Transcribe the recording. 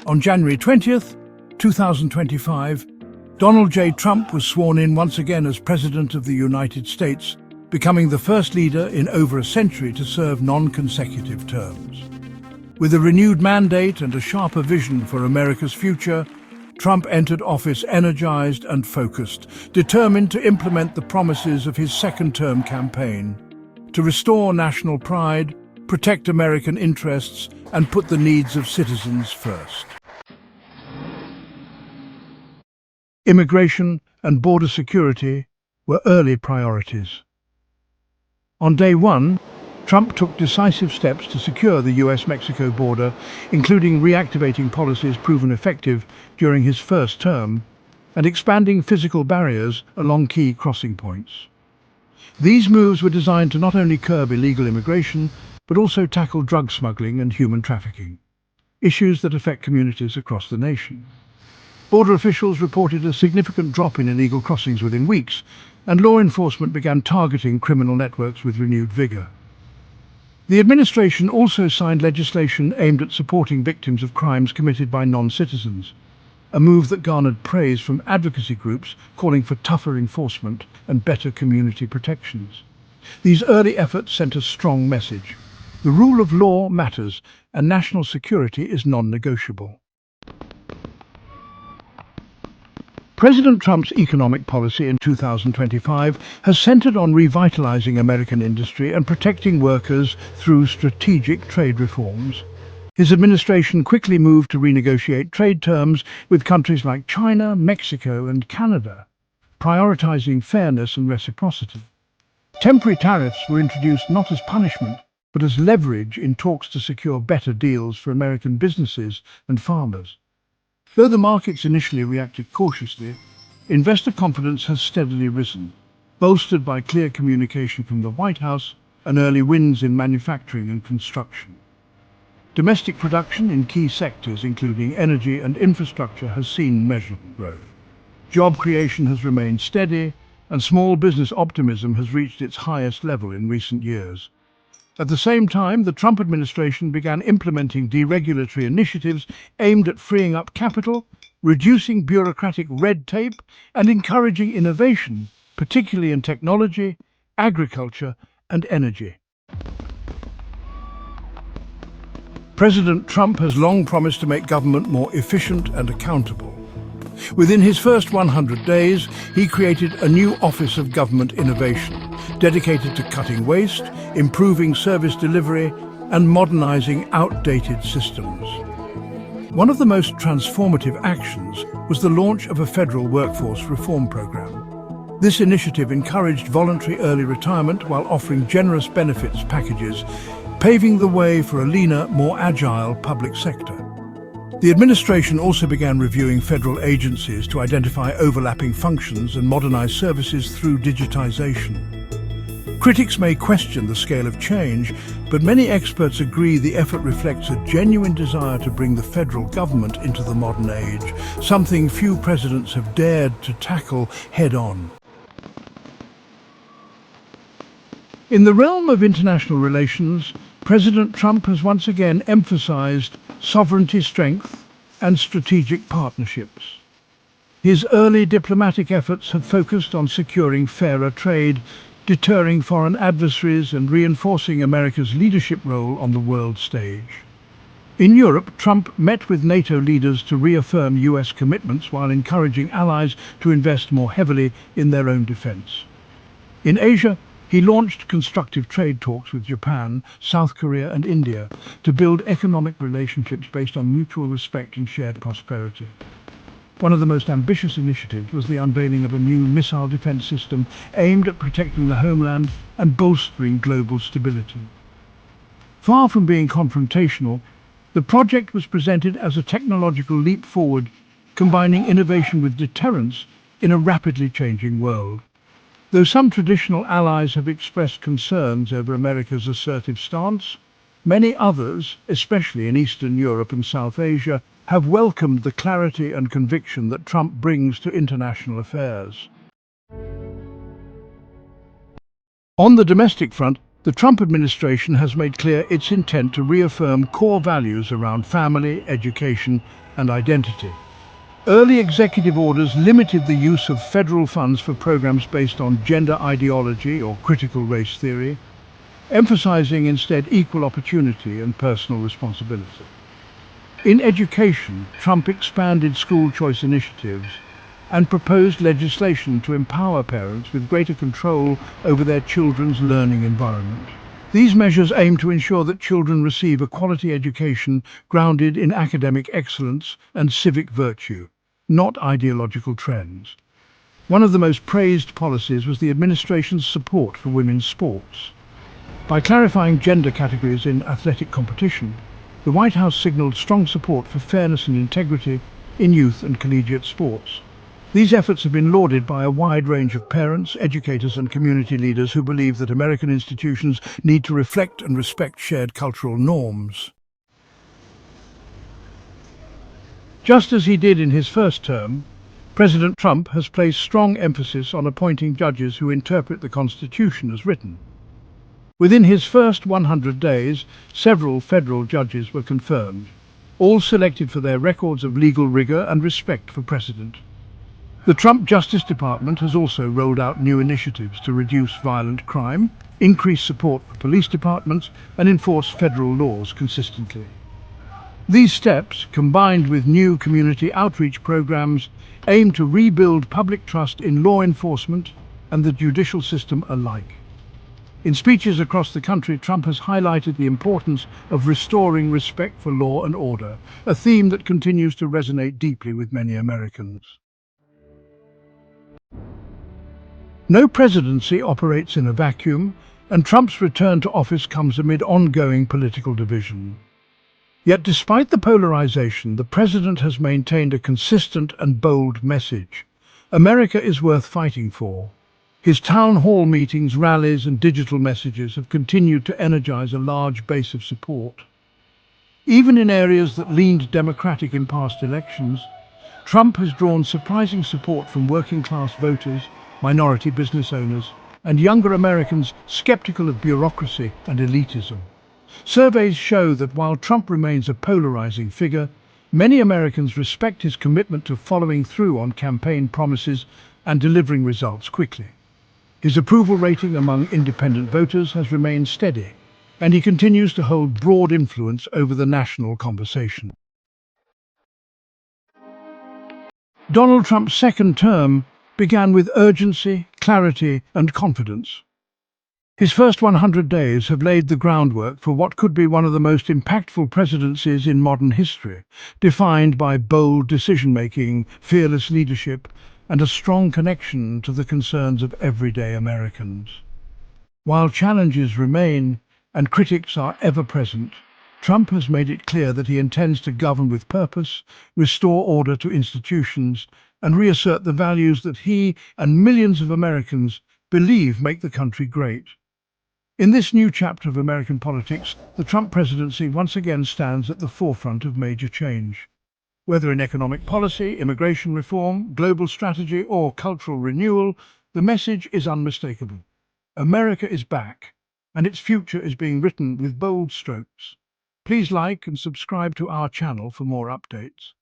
On January 20th, 2025, Donald J. Trump was sworn in once again as President of the United States, becoming the first leader in over a century to serve non-consecutive terms. With a renewed mandate and a sharper vision for America's future, Trump entered office energized and focused, determined to implement the promises of his second-term campaign, to restore national pride, protect American interests, and put the needs of citizens first. Immigration and border security were early priorities. On day one, Trump took decisive steps to secure the US-Mexico border, including reactivating policies proven effective during his first term and expanding physical barriers along key crossing points. These moves were designed to not only curb illegal immigration, but also tackle drug smuggling and human trafficking, issues that affect communities across the nation. Border officials reported a significant drop in illegal crossings within weeks, and law enforcement began targeting criminal networks with renewed vigor. The administration also signed legislation aimed at supporting victims of crimes committed by non-citizens, a move that garnered praise from advocacy groups calling for tougher enforcement and better community protections. These early efforts sent a strong message. The rule of law matters, and national security is non-negotiable. President Trump's economic policy in 2025 has centered on revitalizing American industry and protecting workers through strategic trade reforms. His administration quickly moved to renegotiate trade terms with countries like China, Mexico, and Canada, prioritizing fairness and reciprocity. Temporary tariffs were introduced not as punishment, but as leverage in talks to secure better deals for American businesses and farmers. Though the markets initially reacted cautiously, investor confidence has steadily risen, bolstered by clear communication from the White House and early wins in manufacturing and construction. Domestic production in key sectors, including energy and infrastructure, has seen measurable growth. Job creation has remained steady, and small business optimism has reached its highest level in recent years. At the same time, the Trump administration began implementing deregulatory initiatives aimed at freeing up capital, reducing bureaucratic red tape, and encouraging innovation, particularly in technology, agriculture, and energy. President Trump has long promised to make government more efficient and accountable. Within his first 100 days, he created a new Office of Government Innovation, dedicated to cutting waste, improving service delivery, and modernizing outdated systems. One of the most transformative actions was the launch of a federal workforce reform program. This initiative encouraged voluntary early retirement while offering generous benefits packages, paving the way for a leaner, more agile public sector. The administration also began reviewing federal agencies to identify overlapping functions and modernize services through digitization. Critics may question the scale of change, but many experts agree the effort reflects a genuine desire to bring the federal government into the modern age, something few presidents have dared to tackle head-on. In the realm of international relations, President Trump has once again emphasized sovereignty strength and strategic partnerships. His early diplomatic efforts have focused on securing fairer trade, deterring foreign adversaries, and reinforcing America's leadership role on the world stage. In Europe, Trump met with NATO leaders to reaffirm US commitments while encouraging allies to invest more heavily in their own defense. In Asia, he launched constructive trade talks with Japan, South Korea, and India to build economic relationships based on mutual respect and shared prosperity. One of the most ambitious initiatives was the unveiling of a new missile defense system aimed at protecting the homeland and bolstering global stability. Far from being confrontational, the project was presented as a technological leap forward, combining innovation with deterrence in a rapidly changing world. Though some traditional allies have expressed concerns over America's assertive stance, many others, especially in Eastern Europe and South Asia, have welcomed the clarity and conviction that Trump brings to international affairs. On the domestic front, The Trump administration has made clear its intent to reaffirm core values around family, education, and identity. Early executive orders limited the use of federal funds for programs based on gender ideology or critical race theory, emphasizing instead equal opportunity and personal responsibility. In education, Trump expanded school choice initiatives and proposed legislation to empower parents with greater control over their children's learning environment. These measures aim to ensure that children receive a quality education grounded in academic excellence and civic virtue, not ideological trends. One of the most praised policies was the administration's support for women's sports. By clarifying gender categories in athletic competition, the White House signaled strong support for fairness and integrity in youth and collegiate sports. These efforts have been lauded by a wide range of parents, educators and community leaders who believe that American institutions need to reflect and respect shared cultural norms. Just as he did in his first term, President Trump has placed strong emphasis on appointing judges who interpret the Constitution as written. Within his first 100 days, several federal judges were confirmed, all selected for their records of legal rigor and respect for precedent. The Trump Justice Department has also rolled out new initiatives to reduce violent crime, increase support for police departments, and enforce federal laws consistently. These steps, combined with new community outreach programs, aim to rebuild public trust in law enforcement and the judicial system alike. In speeches across the country, Trump has highlighted the importance of restoring respect for law and order, a theme that continues to resonate deeply with many Americans. No presidency operates in a vacuum, and Trump's return to office comes amid ongoing political division. Yet despite the polarization, the president has maintained a consistent and bold message. America is worth fighting for. His town hall meetings, rallies and digital messages have continued to energize a large base of support. Even in areas that leaned Democratic in past elections, Trump has drawn surprising support from working-class voters, minority business owners, and younger Americans skeptical of bureaucracy and elitism. Surveys show that while Trump remains a polarizing figure, many Americans respect his commitment to following through on campaign promises and delivering results quickly. His approval rating among independent voters has remained steady, and he continues to hold broad influence over the national conversation. Donald Trump's second term began with urgency, clarity, and confidence. His first 100 days have laid the groundwork for what could be one of the most impactful presidencies in modern history, defined by bold decision-making, fearless leadership, and a strong connection to the concerns of everyday Americans. While challenges remain and critics are ever present, Trump has made it clear that he intends to govern with purpose, restore order to institutions, and reassert the values that he and millions of Americans believe make the country great. In this new chapter of American politics, the Trump presidency once again stands at the forefront of major change. Whether in economic policy, immigration reform, global strategy, or cultural renewal, the message is unmistakable. America is back, and its future is being written with bold strokes. Please like and subscribe to our channel for more updates.